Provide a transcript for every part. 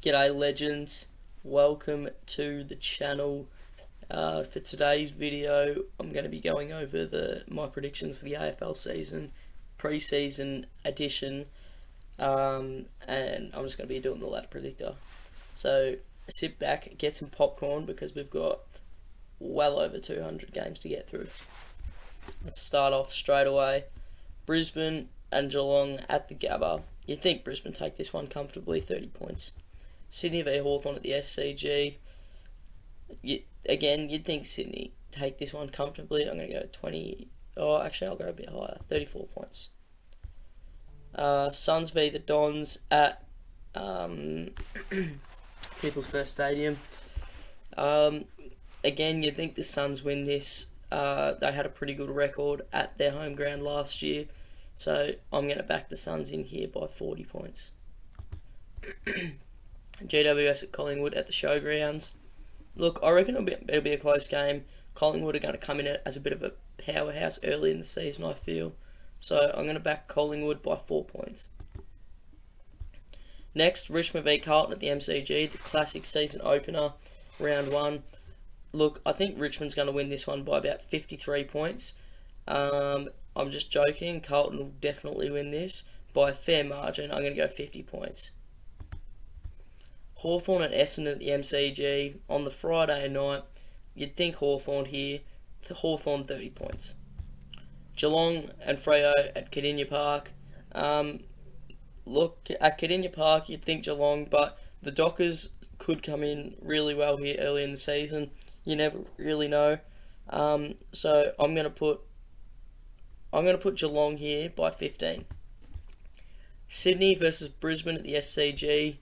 G'day legends, welcome to the channel. For today's video I'm going to be going over my predictions for the AFL season, pre-season edition, and I'm just going to be doing the ladder predictor. So sit back, get some popcorn because we've got well over 200 games to get through. Let's start off straight away. Brisbane and Geelong at the Gabba. You'd think Brisbane take this one comfortably, 30 points. Sydney v Hawthorn at the SCG. You'd think Sydney take this one comfortably. I'm going to go 20. Oh, actually, I'll go a bit higher, 34 points. Suns v the Dons at People's First Stadium. You'd think the Suns win this. They had a pretty good record at their home ground last year. So I'm going to back the Suns in here by 40 points. GWS at Collingwood at the Showgrounds. Look, I reckon it'll be a close game. Collingwood are going to come in as a bit of a powerhouse early in the season, I feel. So I'm going to back Collingwood by 4 points. Next, Richmond v Carlton at the MCG, the classic season opener, round 1. Look, I think Richmond's going to win this one by about 53 points. I'm just joking. Carlton will definitely win this by a fair margin. I'm going to go 50 points. Hawthorn at Essendon at the MCG on the Friday night. You'd think Hawthorn here. Hawthorn 30 points. Geelong and Freo at Cardinia Park. Look, at Cardinia Park you'd think Geelong, but the Dockers could come in really well here early in the season. You never really know. So I'm going to put Geelong here by 15. Sydney versus Brisbane at the SCG.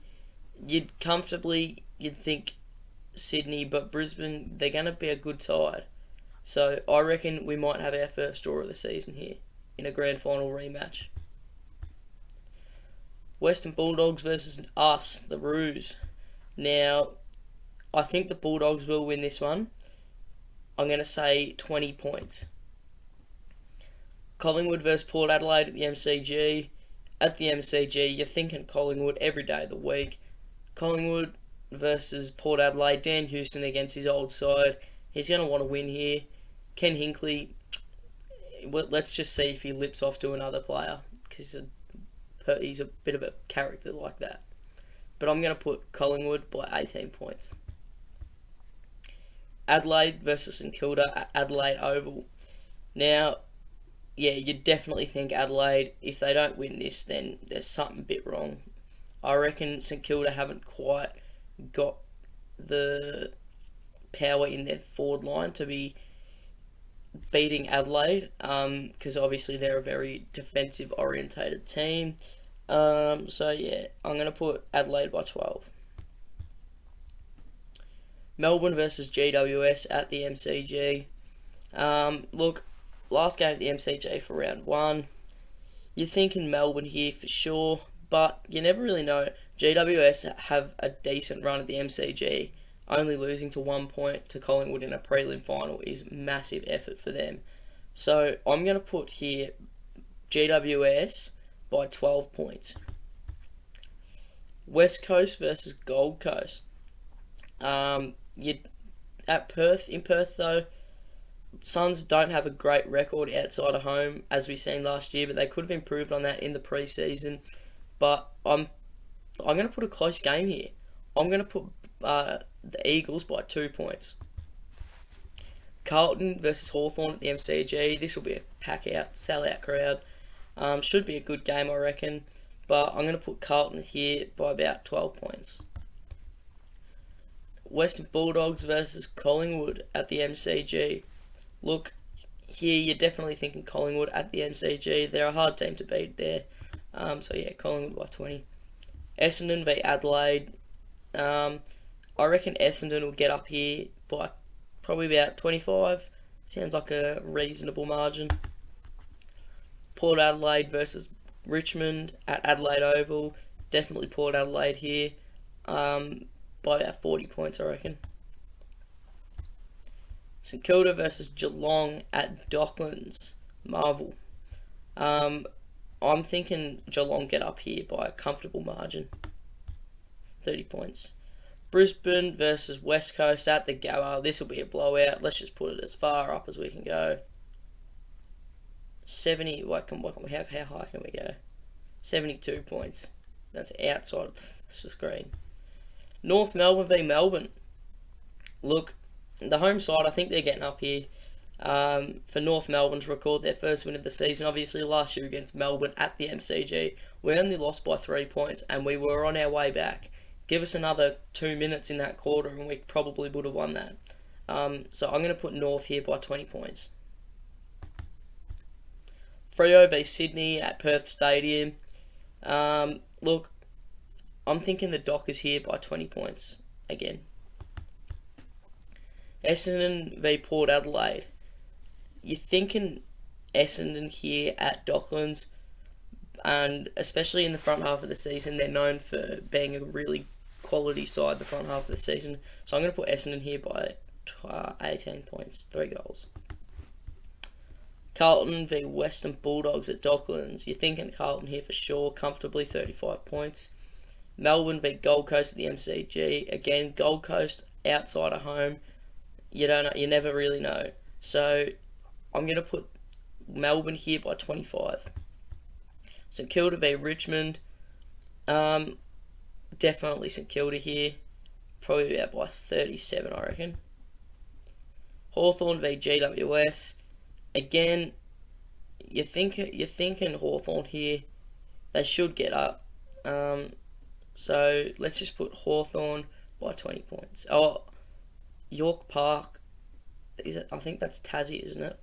You'd think Sydney, but Brisbane, they're going to be a good side. So I reckon we might have our first draw of the season here in a grand final rematch. Western Bulldogs versus us, the Roos. Now, I think the Bulldogs will win this one. I'm going to say 20 points. Collingwood versus Port Adelaide at the MCG. At the MCG, you're thinking Collingwood every day of the week. Collingwood versus Port Adelaide. Dan Houston against his old side. He's going to want to win here. Ken Hinkley, let's just see if he lips off to another player, because he's a bit of a character like that. But I'm going to put Collingwood by 18 points. Adelaide versus St Kilda at Adelaide Oval. Now, yeah, you definitely think Adelaide, if they don't win this, then there's something a bit wrong. I reckon St Kilda haven't quite got the power in their forward line to be beating Adelaide, because obviously they're a very defensive orientated team. So yeah, I'm going to put Adelaide by 12. Melbourne versus GWS at the MCG. Look, last game at the MCG for round 1. You're thinking Melbourne here for sure, but you never really know. GWS have a decent run at the MCG. Only losing to 1 point to Collingwood in a prelim final is massive effort for them. So I'm going to put here GWS by 12 points. West Coast versus Gold Coast. In Perth though, Suns don't have a great record outside of home, as we've seen last year, but they could have improved on that in the pre-season. But I'm going to put a close game here. I'm going to put the Eagles by 2 points. Carlton versus Hawthorn at the MCG. This will be a pack-out, sell-out crowd. Should be a good game, I reckon. But I'm going to put Carlton here by about 12 points. Western Bulldogs versus Collingwood at the MCG. Look, here you're definitely thinking Collingwood at the MCG. They're a hard team to beat there. So yeah, Collingwood by 20. Essendon v Adelaide. I reckon Essendon will get up here by probably about 25. Sounds like a reasonable margin. Port Adelaide versus Richmond at Adelaide Oval. Definitely Port Adelaide here. By about 40 points, I reckon. St Kilda versus Geelong at Docklands. Marvel. I'm thinking Geelong get up here by a comfortable margin. 30 points. Brisbane versus West Coast at the Gabba. This will be a blowout. Let's just put it as far up as we can go. 70. How high can we go? 72 points. That's outside of the screen. North Melbourne v Melbourne. Look, the home side, I think they're getting up here. For North Melbourne to record their first win of the season. Obviously, last year against Melbourne at the MCG, we only lost by 3 points, and we were on our way back. Give us another 2 minutes in that quarter, and we probably would have won that. So I'm going to put North here by 20 points. Freo v Sydney at Perth Stadium. Look, I'm thinking the Dockers here by 20 points again. Essendon v Port Adelaide. You're thinking Essendon here at Docklands, and especially in the front half of the season, they're known for being a really quality side the front half of the season. So I'm going to put Essendon here by 18 points, 3 goals. Carlton v Western Bulldogs at Docklands. You're thinking Carlton here for sure, comfortably 35 points. Melbourne v Gold Coast at the MCG. Again, Gold Coast outside of home. You don't know, you never really know. So I'm going to put Melbourne here by 25. St Kilda v Richmond. Definitely St Kilda here. Probably about by 37, I reckon. Hawthorn v GWS. Again, you're thinking Hawthorn here. They should get up. So let's just put Hawthorn by 20 points. Oh, York Park. I think that's Tassie, isn't it?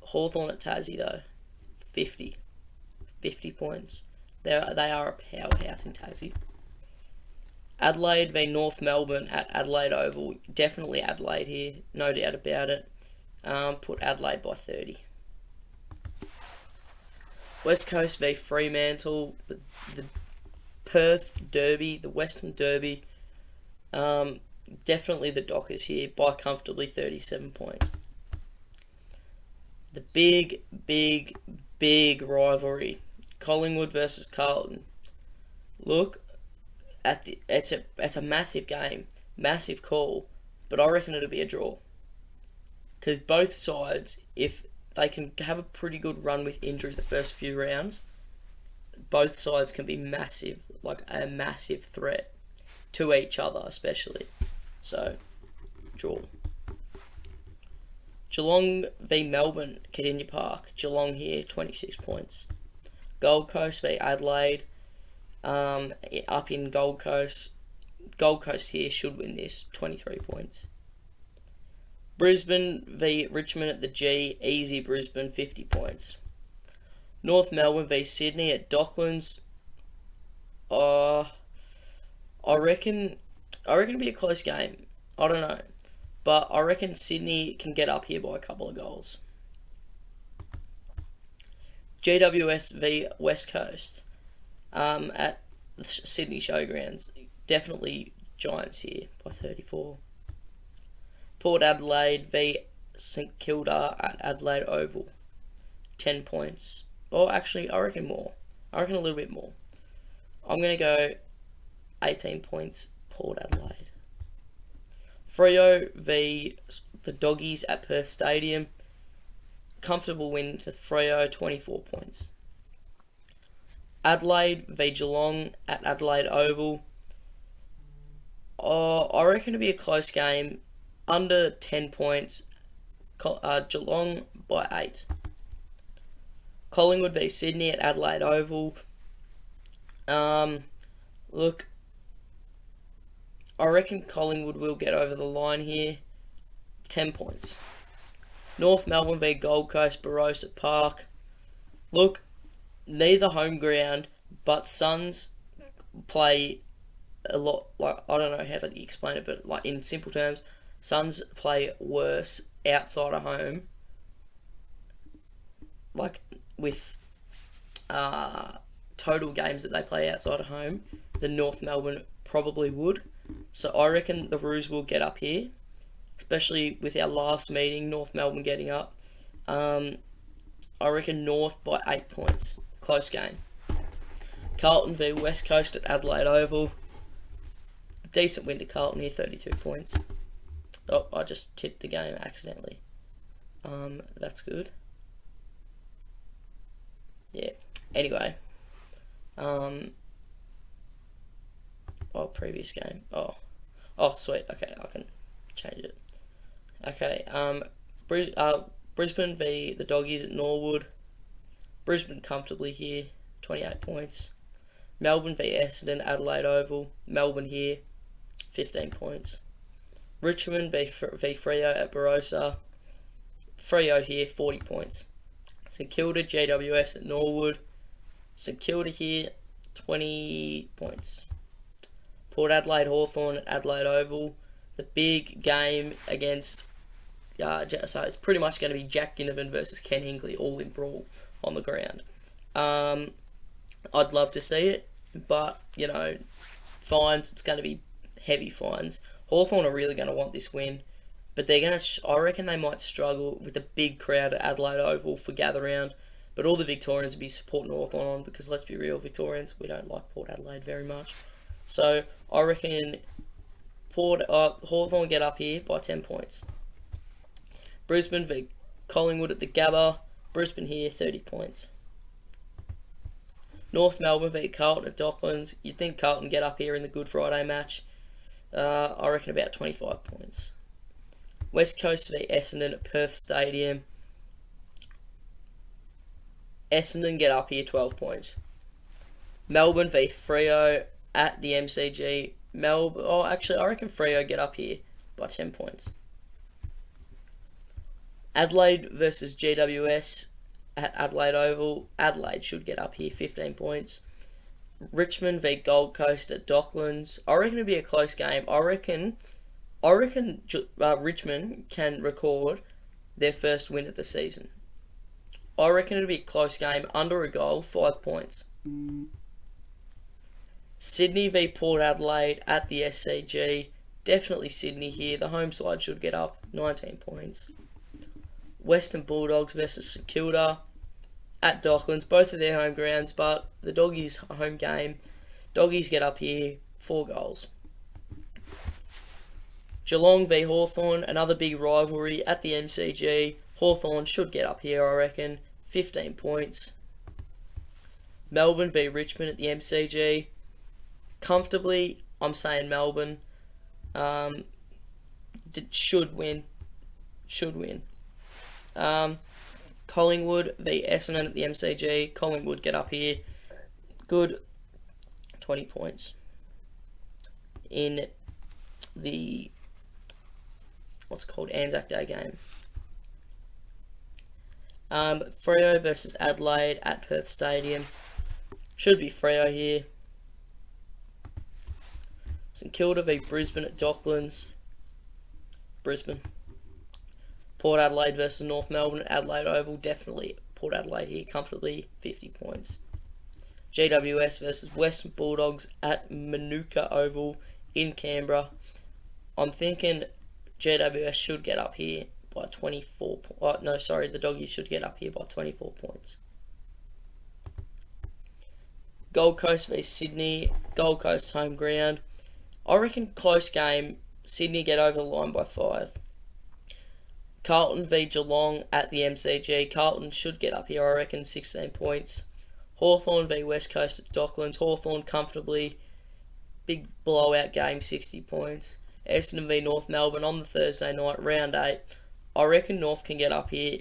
Hawthorn at Tassie though. 50 points. They are a powerhouse in Tassie. Adelaide v North Melbourne at Adelaide Oval. Definitely Adelaide here, no doubt about it. Put Adelaide by 30. West Coast v Fremantle. The Perth Derby, the Western Derby. Definitely the Dockers here by comfortably 37 points. The big rivalry. Collingwood versus Carlton. Look, it's a massive game, massive call, but I reckon it'll be a draw. Because both sides, if they can have a pretty good run with injury the first few rounds, both sides can be massive, like a massive threat to each other, especially. So, draw. Geelong v Melbourne, Kardinia Park. Geelong here, 26 points. Gold Coast v Adelaide. Up in Gold Coast. Gold Coast here should win this, 23 points. Brisbane v Richmond at the G. Easy Brisbane, 50 points. North Melbourne v Sydney at Docklands. I reckon it'll be a close game. I don't know. But I reckon Sydney can get up here by a couple of goals. GWS v West Coast. At the Sydney Showgrounds. Definitely Giants here by 34. Port Adelaide v St Kilda at Adelaide Oval. 10 points. Or actually, I reckon more. I reckon a little bit more. I'm going to go 18 points, Port Adelaide. Freo v the Doggies at Perth Stadium. Comfortable win to Freo, 24 points. Adelaide v Geelong at Adelaide Oval. I reckon it'll be a close game. Under 10 points. Geelong by 8. Collingwood v Sydney at Adelaide Oval. Look, I reckon Collingwood will get over the line here. 10 points. North Melbourne v Gold Coast, Barossa Park. Look, neither home ground, but Suns play a lot, like, I don't know how to explain it, but like in simple terms, Suns play worse outside of home, like with total games that they play outside of home, than North Melbourne probably would. So I reckon the Roos will get up here, especially with our last meeting, North Melbourne getting up. I reckon North by 8 points. Close game. Carlton v West Coast at Adelaide Oval. Decent win to Carlton here, 32 points. Oh, I just tipped the game accidentally. That's good. Yeah. Anyway. Previous game. Oh, sweet. Okay, I can change it. Okay. Brisbane v the Doggies at Norwood. Brisbane comfortably here, 28 points. Melbourne v Essendon, Adelaide Oval. Melbourne here, 15 points. Richmond v Freo at Barossa. Freo here, 40 points. St Kilda, GWS at Norwood. St Kilda here, 20 points. Port Adelaide Hawthorn at Adelaide Oval. The big game against, so it's pretty much going to be Jack Ginnivan versus Ken Hinkley, all in brawl on the ground. I'd love to see it, but, fines, it's going to be heavy fines. Hawthorn are really going to want this win, but they're going to, I reckon they might struggle with the big crowd at Adelaide Oval for gather round, but all the Victorians will be supporting Hawthorn on, because let's be real, Victorians, we don't like Port Adelaide very much. So I reckon Hawthorn get up here by 10 points. Brisbane v Collingwood at the Gabba. Brisbane here, 30 points. North Melbourne v Carlton at Docklands. You'd think Carlton get up here in the Good Friday match. I reckon about 25 points. West Coast v Essendon at Perth Stadium. Essendon get up here, 12 points. Melbourne v Freo at the MCG. I reckon Freo get up here by 10 points. Adelaide versus GWS at Adelaide Oval. Adelaide should get up here, 15 points. Richmond v Gold Coast at Docklands. I reckon it'll be a close game. I reckon Richmond can record their first win of the season. I reckon it'll be a close game, under a goal, 5 points. Sydney v Port Adelaide at the SCG. Definitely Sydney here. The home side should get up, 19 points. Western Bulldogs versus St Kilda at Docklands. Both of their home grounds, but the Doggies' home game. Doggies get up here, 4 goals. Geelong v Hawthorn, another big rivalry at the MCG. Hawthorn should get up here, I reckon, 15 points. Melbourne v Richmond at the MCG. Comfortably, I'm saying Melbourne should win. Collingwood v Essendon at the MCG. Collingwood get up here. Good 20 points. In the Anzac Day game. Freo versus Adelaide at Perth Stadium. Should be Freo here. St Kilda v Brisbane at Docklands. Brisbane. Port Adelaide versus North Melbourne at Adelaide Oval. Definitely Port Adelaide here, comfortably 50 points. GWS versus Western Bulldogs at Manuka Oval in Canberra. I'm thinking GWS should get up here by 24 points. The Doggies should get up here by 24 points. Gold Coast v Sydney. Gold Coast home ground. I reckon close game. Sydney get over the line by 5. Carlton v Geelong at the MCG. Carlton should get up here, I reckon, 16 points. Hawthorn v West Coast at Docklands. Hawthorn comfortably. Big blowout game, 60 points. Essendon v North Melbourne on the Thursday night, round 8. I reckon North can get up here.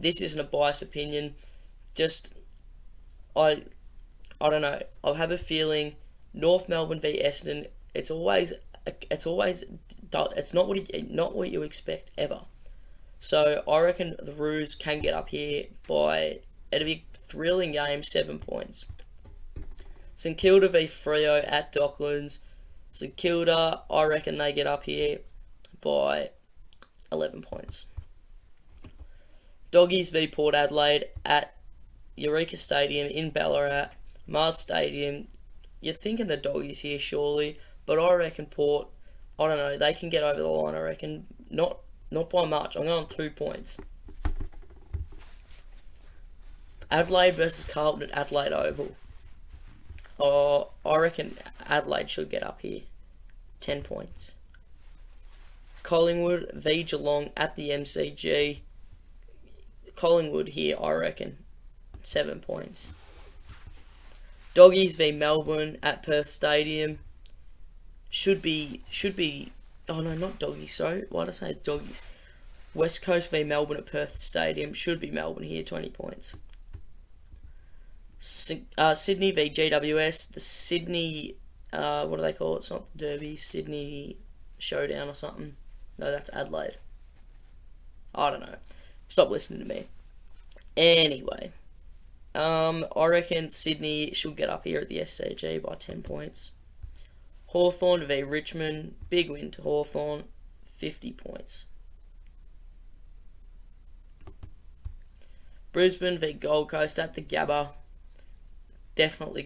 This isn't a biased opinion. I don't know. I have a feeling North Melbourne v Essendon. It's not what you expect ever. So I reckon the Roos can get up here by, it'll be a thrilling game, 7 points. St Kilda v Freo at Docklands. St Kilda, I reckon they get up here by 11 points. Doggies v Port Adelaide at Eureka Stadium in Ballarat. Mars Stadium. You're thinking the Doggies here, surely. But I reckon Port, I don't know, they can get over the line, I reckon. Not by much. I'm going 2 points. Adelaide versus Carlton at Adelaide Oval. I reckon Adelaide should get up here. 10 points. Collingwood v Geelong at the MCG. Collingwood here, I reckon, 7 points. Doggies v Melbourne at Perth Stadium. Should be. Oh no, not Doggies. Sorry, why did I say Doggies? West Coast v Melbourne at Perth Stadium. Should be Melbourne here, 20 points. Sydney v GWS. The Sydney, what do they call it? It's not the Derby. Sydney Showdown or something. No, that's Adelaide. I don't know. Stop listening to me. Anyway, I reckon Sydney should get up here at the SCG by 10 points. Hawthorn v Richmond. Big win to Hawthorn. 50 points. Brisbane v Gold Coast at the Gabba. Definitely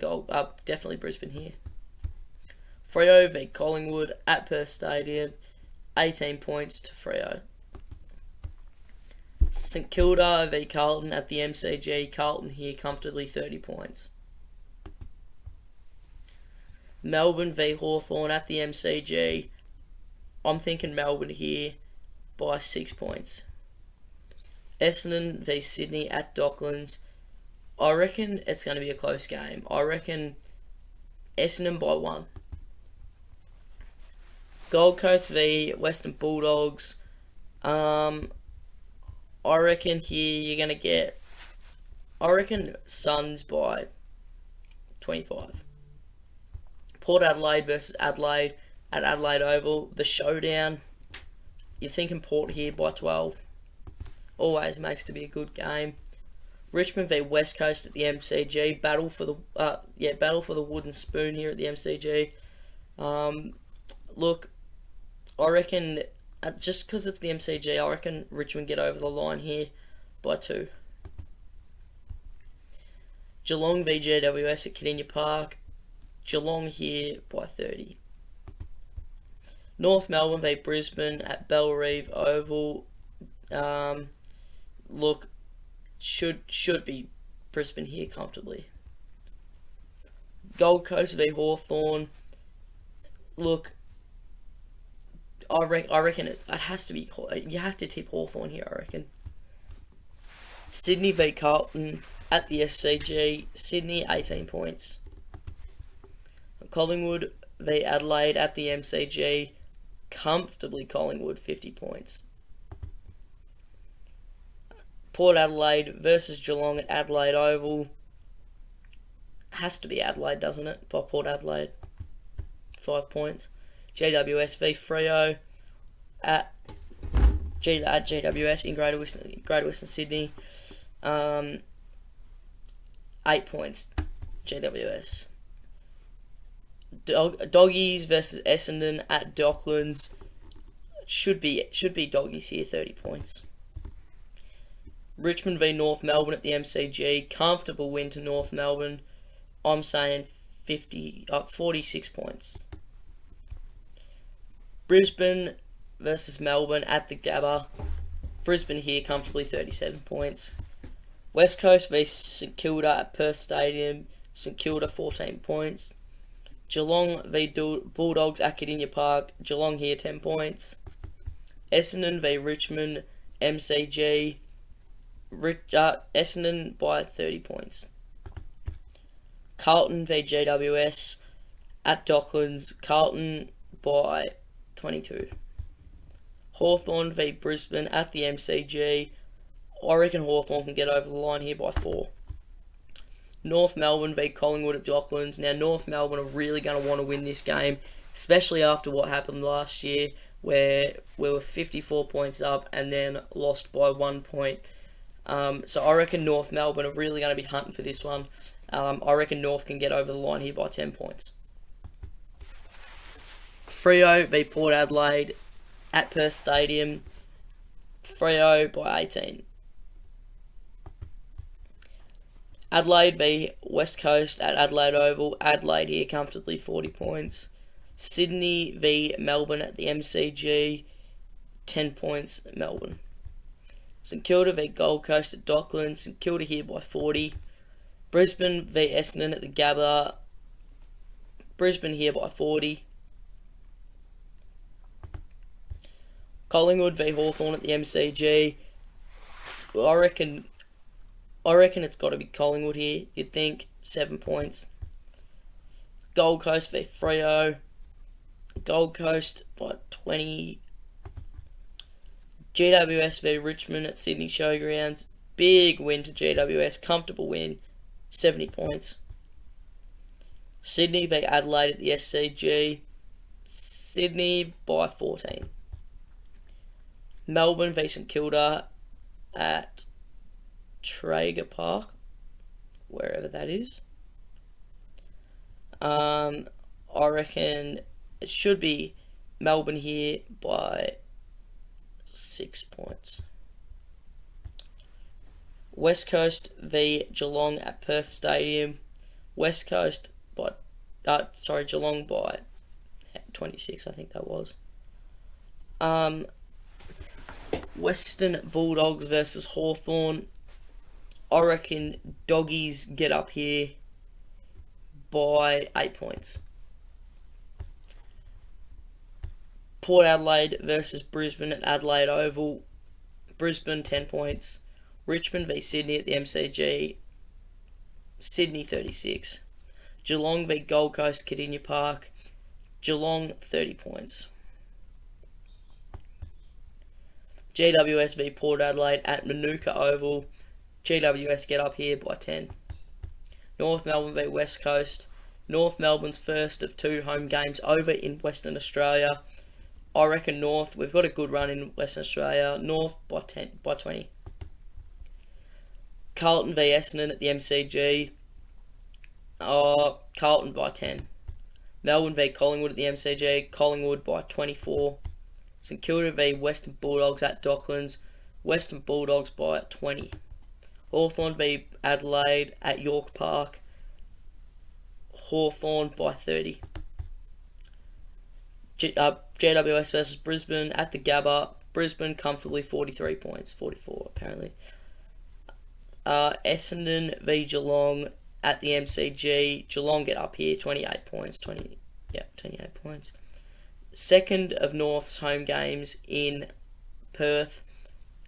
Brisbane here. Freo v Collingwood at Perth Stadium. 18 points to Freo. St Kilda v Carlton at the MCG. Carlton here comfortably 30 points. Melbourne v Hawthorn at the MCG. I'm thinking Melbourne here by 6 points. Essendon v Sydney at Docklands. I reckon it's going to be a close game. I reckon Essendon by 1. Gold Coast v Western Bulldogs. I reckon here you're going to get, I reckon Suns by 25. Port Adelaide versus Adelaide at Adelaide Oval. The showdown. You're thinking Port here by 12. Always makes to be a good game. Richmond v West Coast at the MCG. Battle for the wooden spoon here at the MCG. Look, I reckon just because it's the MCG, I reckon Richmond get over the line here by 2. Geelong v GWS at Kardinia Park. Geelong here by 30. North Melbourne v Brisbane at Bellerive Oval. Look, should be Brisbane here comfortably. Gold Coast v Hawthorn. Look, I reckon it has to be. You have to tip Hawthorn here, I reckon. Sydney v Carlton at the SCG. Sydney 18 points. Collingwood v Adelaide at the MCG. Comfortably Collingwood 50 points. Port Adelaide versus Geelong at Adelaide Oval. Has to be Adelaide, doesn't it? By Port Adelaide. 5 points. GWS v Freo at GWS in Greater Western Sydney. 8 points. GWS. Doggies versus Essendon at Docklands. Should be Doggies here, 30 points. Richmond v North Melbourne at the MCG. Comfortable win to North Melbourne. I'm saying 46 points. Brisbane versus Melbourne at the Gabba. Brisbane here comfortably 37 points. West Coast v St Kilda at Perth Stadium. St Kilda 14 points. Geelong v Bulldogs at Kardinia Park. Geelong here 10 points. Essendon v Richmond MCG. Essendon by 30 points. Carlton v GWS at Docklands. Carlton by 22. Hawthorn v Brisbane at the MCG. I reckon Hawthorn can get over the line here by 4. North Melbourne v Collingwood at Docklands. Now, North Melbourne are really going to want to win this game, especially after what happened last year, where we were 54 points up and then lost by 1 point. So I reckon North Melbourne are really going to be hunting for this one. I reckon North can get over the line here by 10 points. Freo v Port Adelaide at Perth Stadium. Freo by 18. Adelaide v West Coast at Adelaide Oval. Adelaide here comfortably 40 points. Sydney v Melbourne at the MCG. 10 points Melbourne. St Kilda v Gold Coast at Docklands. St Kilda here by 40. Brisbane v Essendon at the Gabba. Brisbane here by 40. Collingwood v Hawthorn at the MCG. I reckon it's got to be Collingwood here. You'd think 7 points. Gold Coast v Freo. Gold Coast by 20. GWS v Richmond at Sydney Showgrounds. Big win to GWS. Comfortable win. 70 points. Sydney v Adelaide at the SCG. Sydney by 14. Melbourne v St Kilda at Traeger Park, wherever that is. I reckon it should be Melbourne here by 6 points. West Coast v Geelong at Perth Stadium. West Coast by Geelong by 26, I think that was. Western Bulldogs versus Hawthorn. I reckon Doggies get up here by 8 points. Port Adelaide versus Brisbane at Adelaide Oval. Brisbane 10 points. Richmond v Sydney at the MCG. Sydney 36. Geelong v Gold Coast Kardinia Park. Geelong 30 points. GWS v Port Adelaide at Manuka Oval. GWS get up here by 10. North Melbourne v West Coast. North Melbourne's first of 2 home games over in Western Australia. I reckon North, we've got a good run in Western Australia. North by 20. Carlton v Essendon at the MCG. Carlton by 10. Melbourne v Collingwood at the MCG. Collingwood by 24. St Kilda v Western Bulldogs at Docklands. Western Bulldogs by 20. Hawthorn v Adelaide at York Park. Hawthorn by 30. GWS versus Brisbane at the Gabba. Brisbane comfortably 43 points. 44 apparently. Essendon v Geelong at the MCG. Geelong get up here 28 points. 28 points. Second of North's home games in Perth.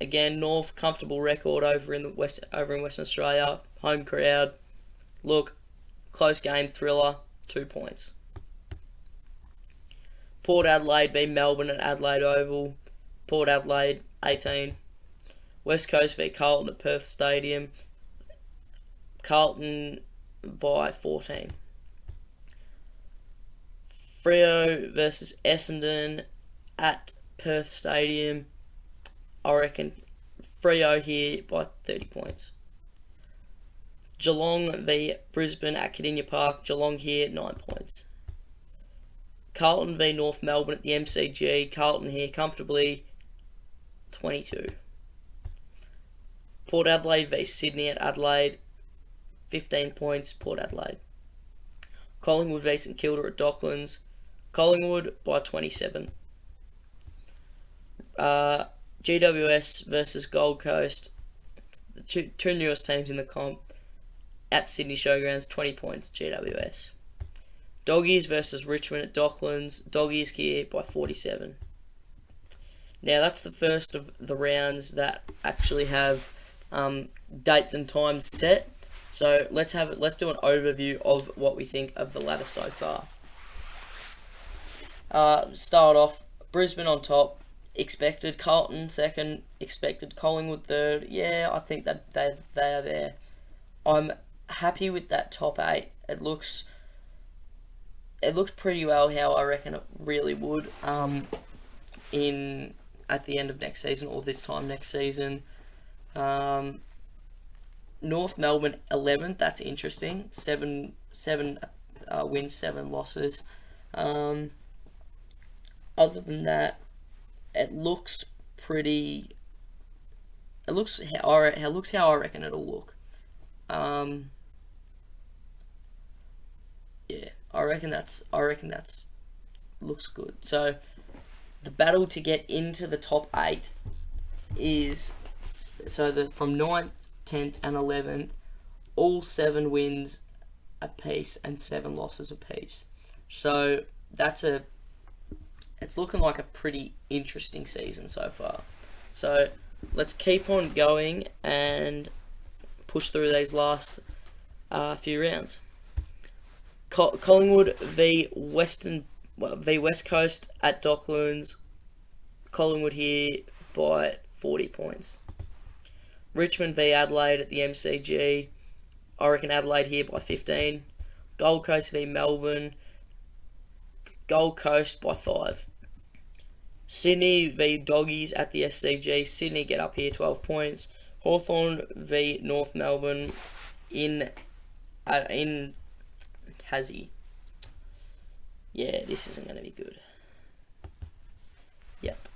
Again, North comfortable record over in Western Australia. Home crowd. Look, close game, thriller, 2 points. Port Adelaide v Melbourne at Adelaide Oval. Port Adelaide 18. West Coast v Carlton at Perth Stadium. Carlton by 14. Freo versus Essendon at Perth Stadium. I reckon Freo here by 30 points. Geelong v Brisbane at Kardinia Park. Geelong here 9 points. Carlton v North Melbourne at the MCG. Carlton here comfortably 22. Port Adelaide v Sydney at Adelaide 15 points. Port Adelaide. Collingwood v St Kilda at Docklands. Collingwood by 27. GWS versus Gold Coast. The two newest teams in the comp at Sydney Showgrounds, 20 points, GWS. Doggies versus Richmond at Docklands. Doggies here by 47. Now that's the first of the rounds that actually have dates and times set. So let's do an overview of what we think of the ladder so far. Start off, Brisbane on top, expected. Carlton second, expected. Collingwood third. Yeah, I think that they are there. I'm happy with that top 8. It looks pretty well how I reckon it really would at the end of next season or this time next season. North Melbourne 11th. That's interesting. 7 wins, 7 losses. Other than that, it looks pretty. It looks how I reckon it'll look. Yeah, I reckon that's looks good. So the battle to get into the top 8 is from 9th, 10th, and 11th, all 7 wins apiece and 7 losses apiece. So that's a it's looking like a pretty interesting season so far. So let's keep on going and push through these last few rounds. Collingwood v West Coast at Docklands. Collingwood here by 40 points. Richmond v Adelaide at the MCG. I reckon Adelaide here by 15. Gold Coast v Melbourne. Gold Coast by 5. Sydney v Doggies at the SCG. Sydney get up here 12 points. Hawthorn v North Melbourne in Tassie. Yeah, this isn't going to be good. Yep,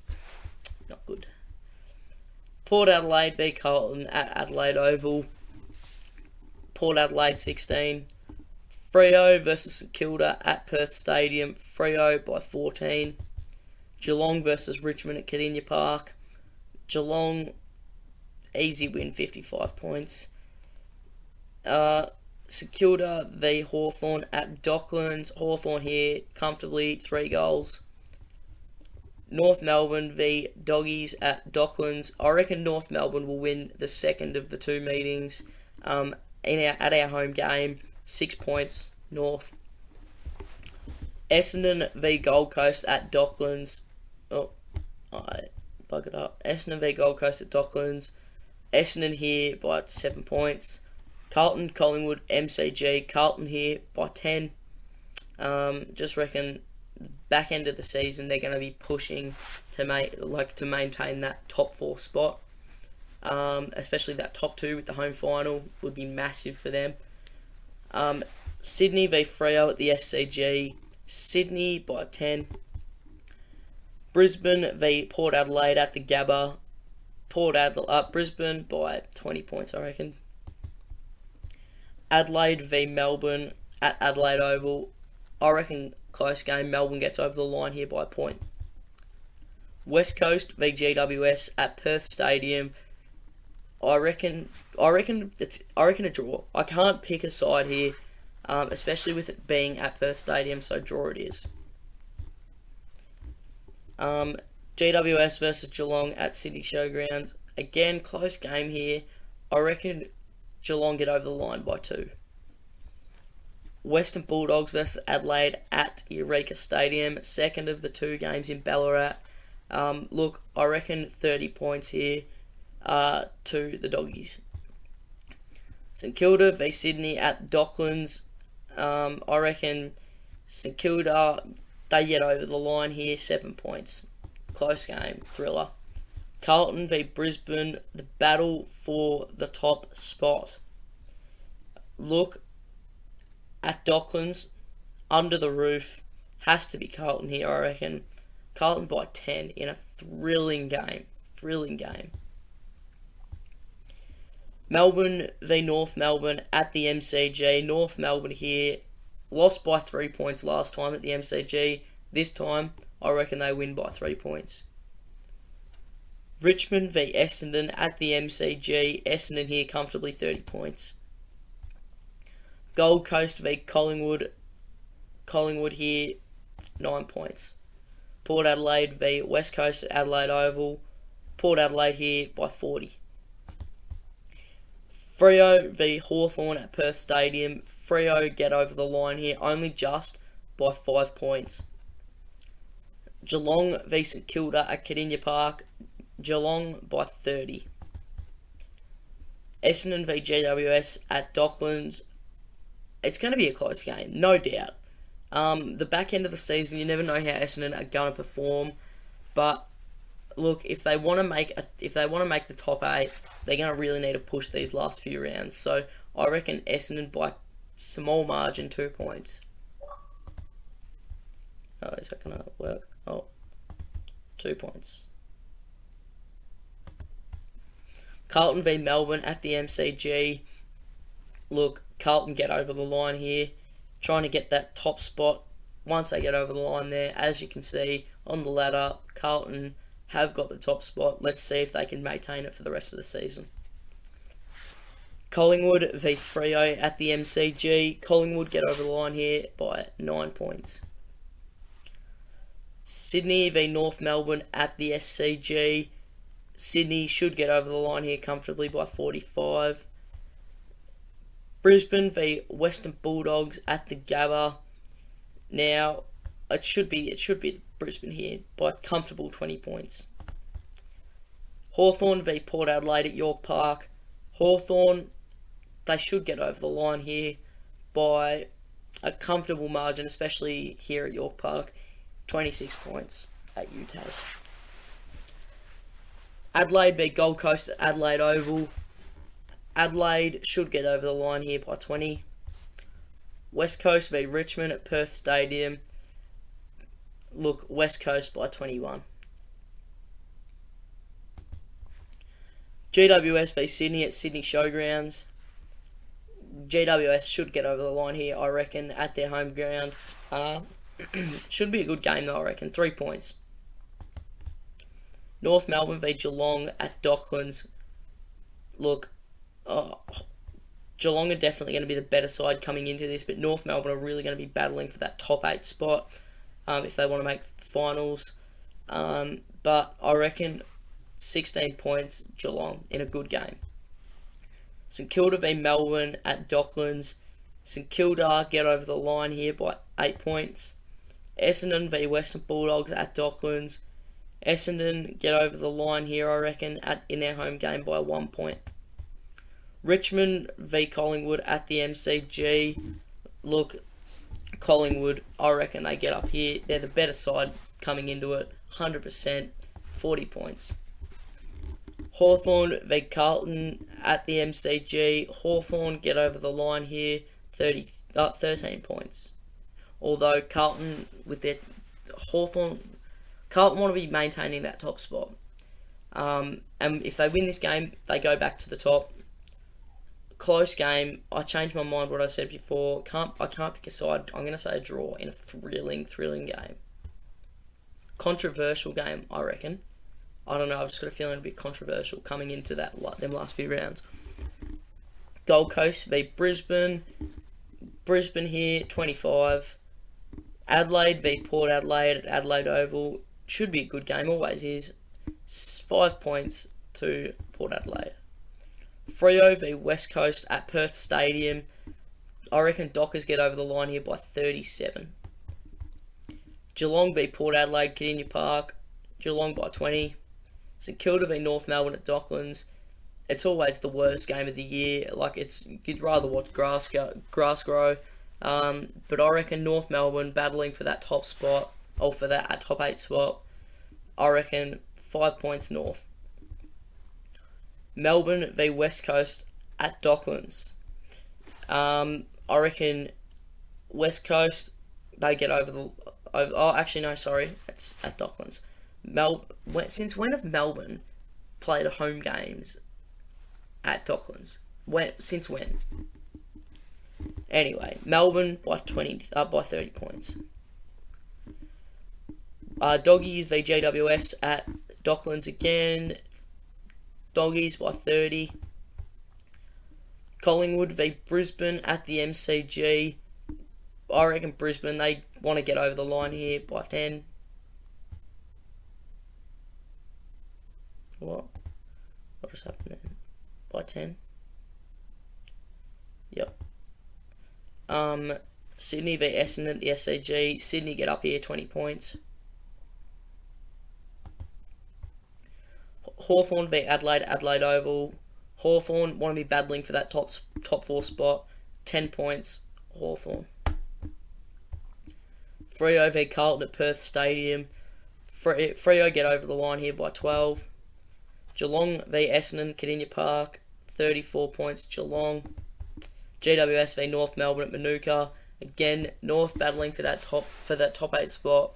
not good. Port Adelaide v Carlton at Adelaide Oval. Port Adelaide 16. Freo versus St Kilda at Perth Stadium. Freo by 14. Geelong versus Richmond at Kardinia Park. Geelong, easy win, 55 points. St Kilda v Hawthorn at Docklands. Hawthorn here comfortably, 3 goals. North Melbourne v Doggies at Docklands. I reckon North Melbourne will win the second of the 2 meetings at our home game. 6 points, North. Essendon v Gold Coast at Docklands. Oh, I buggered up. Essendon v Gold Coast at Docklands. Essendon here by 7 points. Carlton, Collingwood, MCG. Carlton here by 10. Just reckon back end of the season they're going to be pushing to maintain that top 4 spot. Especially that top 2 with the home final would be massive for them. Sydney v Freo at the SCG. Sydney by 10. Brisbane v Port Adelaide at the Gabba. Brisbane by 20 points, I reckon. Adelaide v Melbourne at Adelaide Oval. I reckon close game. Melbourne gets over the line here by a point. West Coast v GWS at Perth Stadium. I reckon a draw. I can't pick a side here, especially with it being at Perth Stadium, so draw it is. GWS versus Geelong at Sydney Showgrounds. Again, close game here. I reckon Geelong get over the line by 2. Western Bulldogs versus Adelaide at Eureka Stadium. Second of the 2 games in Ballarat. Look, I reckon 30 points here to the Doggies. St Kilda v Sydney at Docklands. I reckon St Kilda, they get over the line here, 7 points. Close game, thriller. Carlton v Brisbane, the battle for the top spot. Look, at Docklands, under the roof, has to be Carlton here, I reckon. Carlton by 10 in a thrilling game. Melbourne v North Melbourne at the MCG. North Melbourne here, lost by 3 points last time at the MCG. This time, I reckon they win by 3 points. Richmond v Essendon at the MCG. Essendon here comfortably 30 points. Gold Coast v Collingwood. Collingwood here 9 points. Port Adelaide v West Coast at Adelaide Oval. Port Adelaide here by 40. Freo v Hawthorn at Perth Stadium. Freo get over the line here only just by 5 points. Geelong v St Kilda at Kardinia Park. Geelong by 30. Essendon v GWS at Docklands. It's going to be a close game, no doubt. The back end of the season, you never know how Essendon are going to perform. But look, if they want to make the top 8, they're going to really need to push these last few rounds. So I reckon Essendon by small margin, 2 points. Oh, is that going to work? Oh, 2 points. Carlton v Melbourne at the MCG. Look, Carlton get over the line here, trying to get that top spot. Once they get over the line there, as you can see on the ladder, Carlton have got the top spot. Let's see if they can maintain it for the rest of the season. Collingwood v Freo at the MCG. Collingwood get over the line here by 9 points. Sydney v North Melbourne at the SCG. Sydney should get over the line here comfortably by 45. Brisbane v Western Bulldogs at the Gabba. Now, it should be Brisbane here by a comfortable 20 points. Hawthorn v Port Adelaide at York Park. Hawthorn, they should get over the line here by a comfortable margin, especially here at York Park. 26 points at UTAS. Adelaide v Gold Coast at Adelaide Oval. Adelaide should get over the line here by 20. West Coast v Richmond at Perth Stadium. Look, West Coast by 21. GWS v Sydney at Sydney Showgrounds. GWS should get over the line here, I reckon, at their home ground. Should be a good game though, I reckon. 3 points. North Melbourne v Geelong at Docklands. Look, Geelong are definitely going to be the better side coming into this, but North Melbourne are really going to be battling for that top 8 spot if they want to make the finals. But I reckon 16 points Geelong in a good game. St Kilda v Melbourne at Docklands. St Kilda get over the line here by 8 points. Essendon v Western Bulldogs at Docklands. Essendon get over the line here, I reckon, in their home game by 1 point. Richmond v Collingwood at the MCG. Look, Collingwood, I reckon they get up here. They're the better side coming into it. 100%, 40 points. Hawthorn v Carlton at the MCG. Hawthorn get over the line here, 13 points. Although Carlton want to be maintaining that top spot. And if they win this game, they go back to the top. Close game. I changed my mind what I said before. I can't pick a side. I'm going to say a draw in a thrilling game. Controversial game, I reckon. I don't know. I've just got a feeling it'll be controversial coming into them last few rounds. Gold Coast v Brisbane. Brisbane here, 25. Adelaide v Port Adelaide at Adelaide Oval. Should be a good game. Always is. 5 points to Port Adelaide. Freo v West Coast at Perth Stadium. I reckon Dockers get over the line here by 37. Geelong v Port Adelaide, Kardinia Park. Geelong by 20. St Kilda v North Melbourne at Docklands. It's always the worst game of the year. You'd rather watch grass grow. But I reckon North Melbourne battling for that top spot, or for that top 8 spot. I reckon 5 points North. Melbourne v West Coast at Docklands. I reckon West Coast, they get over it's at Docklands. Since when have Melbourne played home games at Docklands? Since when? Anyway, Melbourne by 30 points. Doggies v GWS at Docklands again. Doggies by 30. Collingwood v Brisbane at the MCG. I reckon Brisbane, they want to get over the line here by 10. What just happened then? By 10? Yep. Sydney v Essendon at the SCG. Sydney get up here, 20 points. Hawthorn v Adelaide, Adelaide Oval. Hawthorn want to be battling for that top 4 spot. 10 points, Hawthorn. Freo v Carlton at Perth Stadium. Freo get over the line here by 12. Geelong v Essendon, Kardinia Park. 34 points, Geelong. GWS v North Melbourne at Manuka. Again, North battling for that top 8 spot.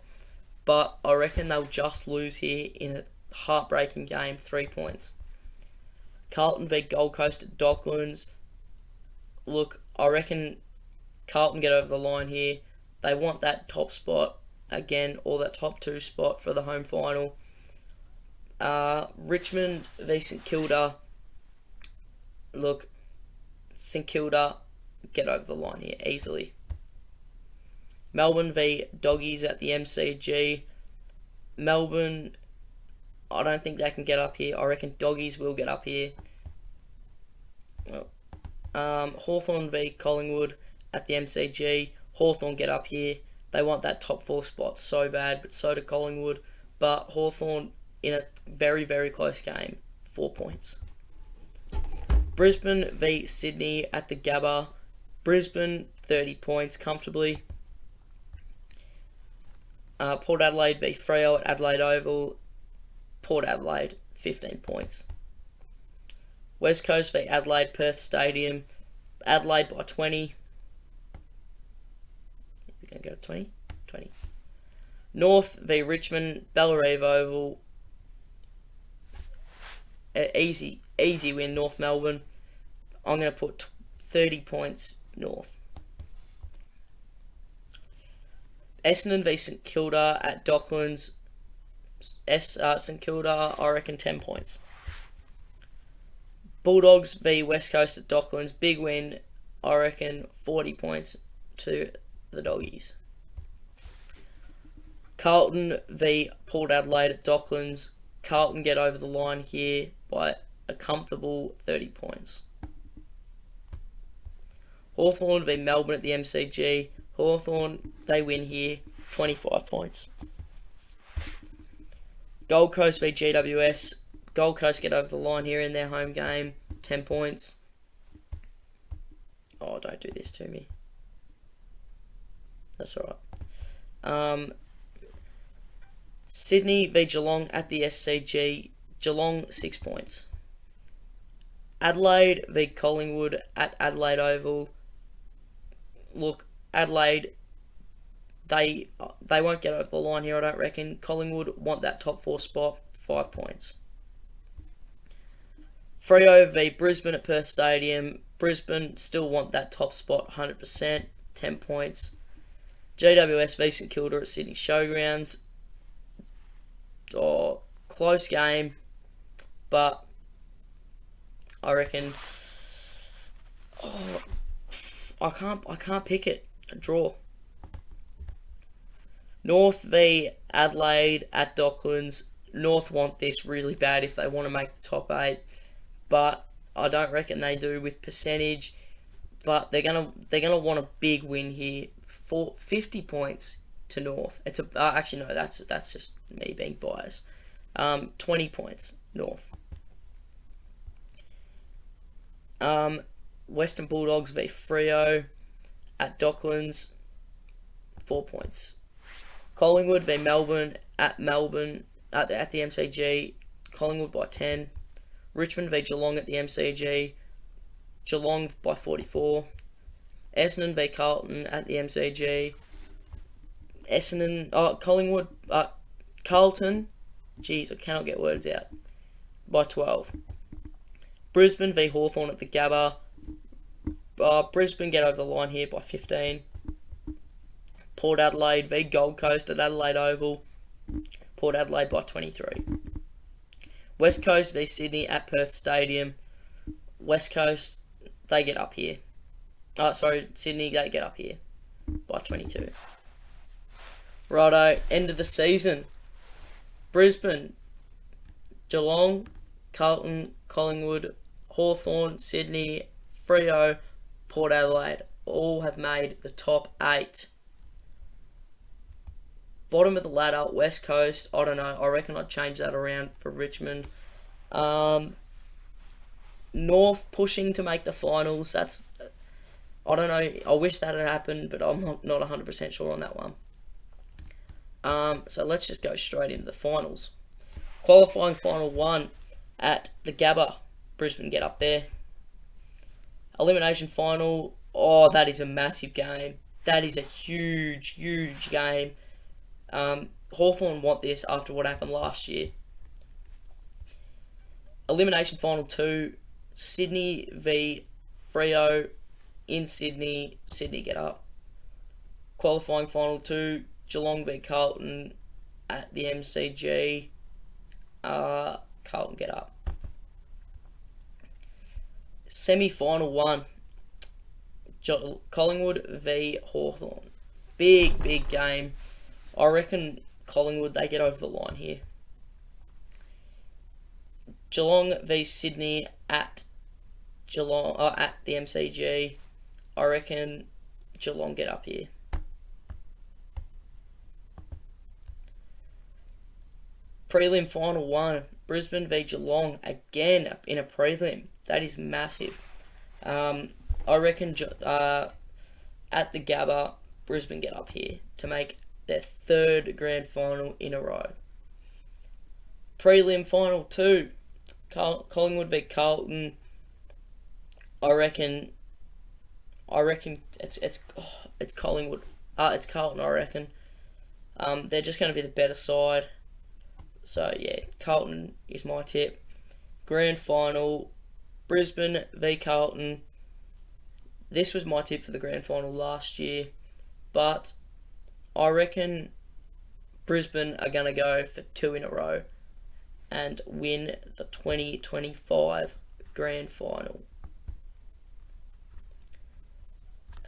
But I reckon they'll just lose here in a heartbreaking game, 3 points. Carlton v Gold Coast at Docklands. Look, I reckon Carlton get over the line here. They want that top spot again, or that top 2 spot for the home final. Richmond v St Kilda. Look, St Kilda get over the line here easily. Melbourne v Doggies at the MCG. Melbourne, I don't think they can get up here. I reckon Doggies will get up here. Hawthorn v Collingwood at the MCG. Hawthorn get up here. They want that top 4 spot so bad, but so do Collingwood. But Hawthorn in a very, very close game, 4 points. Brisbane v Sydney at the Gabba. Brisbane 30 points comfortably. Port Adelaide v Freo at Adelaide Oval. Port Adelaide 15 points. West Coast v Adelaide, Perth Stadium. Adelaide by 20. We're going to go to 20? 20. North v Richmond, Bellarive Oval. Easy win, North Melbourne. I'm going to put 30 points North. Essendon v St Kilda at Docklands. St Kilda, I reckon 10 points. Bulldogs v West Coast at Docklands, big win, I reckon 40 points to the Doggies. Carlton v Port Adelaide at Docklands. Carlton get over the line here by a comfortable 30 points. Hawthorn v Melbourne at the MCG. Hawthorn, they win here, 25 points. Gold Coast v GWS. Gold Coast get over the line here in their home game, 10 points. Oh, don't do this to me. That's alright. Sydney v Geelong at the SCG. Geelong 6 points. Adelaide v Collingwood at Adelaide Oval. Look, Adelaide, they won't get over the line here, I don't reckon. Collingwood want that top 4 spot, 5 points. Freo v Brisbane at Perth Stadium. Brisbane still want that top spot, 100%, 10 points. GWS v St Kilda at Sydney Showgrounds. Oh, close game, but I reckon I can't pick it. A draw. North v Adelaide at Docklands. North want this really bad if they want to make the top 8, but I don't reckon they do with percentage. But they're gonna want a big win here for 50 points to North. It's actually no, that's just me being biased. 20 points North. Western Bulldogs v Freo at Docklands, 4 points. Collingwood v Melbourne at the MCG. Collingwood by 10. Richmond v Geelong at the MCG. Geelong by 44. Essendon v Carlton at the MCG. Carlton. Jeez, I cannot get words out. By 12. Brisbane v Hawthorn at the Gabba. Brisbane get over the line here by 15. Port Adelaide v Gold Coast at Adelaide Oval. Port Adelaide by 23. West Coast v Sydney at Perth Stadium. West Coast, they get up here. Sydney, they get up here by 22. Righto, end of the season. Brisbane, Geelong, Carlton, Collingwood, Hawthorn, Sydney, Freo, Port Adelaide all have made the top 8. Bottom of the ladder, West Coast, I don't know. I reckon I'd change that around for Richmond. North pushing to make the finals. That's, I don't know. I wish that had happened, but I'm not 100% sure on that one. So let's just go straight into the finals. Qualifying final 1 at the Gabba. Brisbane get up there. Elimination final. Oh, that is a massive game. That is a huge, huge game. Hawthorn want this after what happened last year. Elimination final 2. Sydney v Freo in Sydney. Sydney get up. Qualifying final 2. Geelong v Carlton at the MCG. Carlton get up. Semi-final 1. Collingwood v Hawthorn. Big game. I reckon Collingwood, they get over the line here. Geelong v Sydney at Geelong, at the MCG. I reckon Geelong get up here. Prelim final 1, Brisbane v Geelong, again in a prelim. That is massive. I reckon at the Gabba, Brisbane get up here to make their 3rd grand final in a row. Prelim final 2, Collingwood v Carlton. I reckon it's Collingwood. It's Carlton. I reckon. They're just going to be the better side. So yeah, Carlton is my tip. Grand final, Brisbane v Carlton. This was my tip for the grand final last year, but I reckon Brisbane are going to go for 2 in a row and win the 2025 grand final.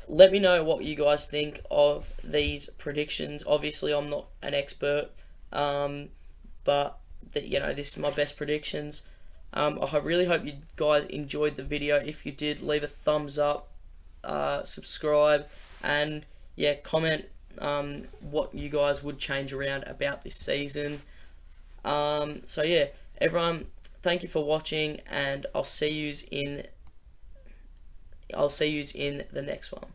Let me know what you guys think of these predictions. Obviously, I'm not an expert, but this is my best predictions. I really hope you guys enjoyed the video. If you did, leave a thumbs up, subscribe, and yeah, comment what you guys would change around about this season. So yeah, everyone, thank you for watching, and I'll see yous in the next one.